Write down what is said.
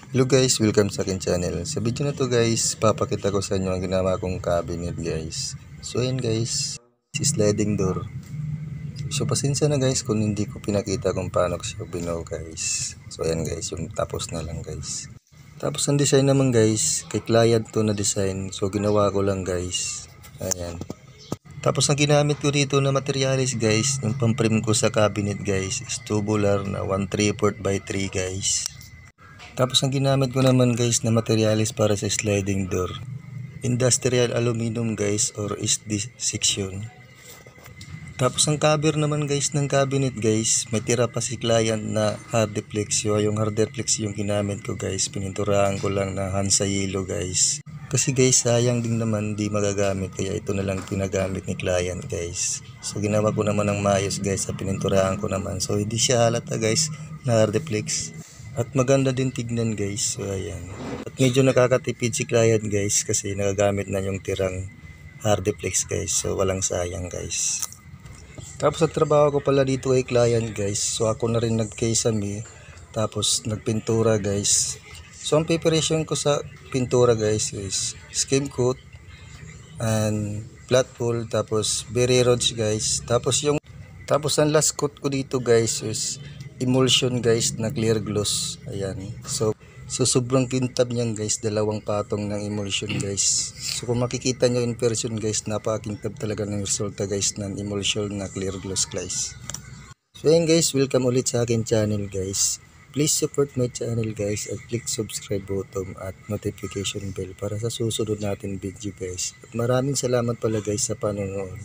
Hello guys, welcome sa akin channel. Sa video na to guys, papakita ko sa inyo ang ginawa kong cabinet guys. So ayan guys, sliding door. So pasensya na guys kung hindi ko pinakita kung paano ko siya binuo guys. So ayan guys, yung tapos na lang guys. Tapos ang design naman guys, kay client to na design. So ginawa ko lang guys. Ayan. Tapos ang ginamit ko dito na materialis guys, yung pamprime ko sa cabinet guys, is tubular na 1/3 by 3 guys. Tapos ang ginamit ko naman guys na materialis para sa sliding door, industrial aluminum guys or SD section. Tapos ang cover naman guys ng cabinet guys, may tira pa si client na hardeflex. Yung hardeflex yung ginamit ko guys, pininturahan ko lang na Hansa yellow guys. Kasi guys sayang din naman di magagamit, kaya ito na lang pinagamit ni client guys. So ginawa ko naman ng maayos guys sa pininturahan ko naman. So hindi siya halata guys na hardeflex. At maganda din tignan guys. So ayan. At medyo nakakatipid si client guys kasi nagagamit na yung tirang hardeflex guys. So walang sayang guys. Tapos sa trabaho ko pala dito ay client guys. So ako na rin nagkesame. Tapos nagpintura guys. So ang preparation ko sa pintura guys is skim coat and flat wool, tapos berry rods guys. Tapos ang last coat ko dito guys is emulsion guys na clear gloss. Ayan. So sobrang kintab niyan guys, dalawang patong ng emulsion guys. So kung makikita nyo in person guys, napakakintab talaga ng resulta guys ng emulsion na clear gloss guys. So ayan guys, welcome ulit sa akin channel guys. Please support my channel guys at click subscribe button at notification bell para sa susunod natin video guys. At maraming salamat pala guys sa panonood.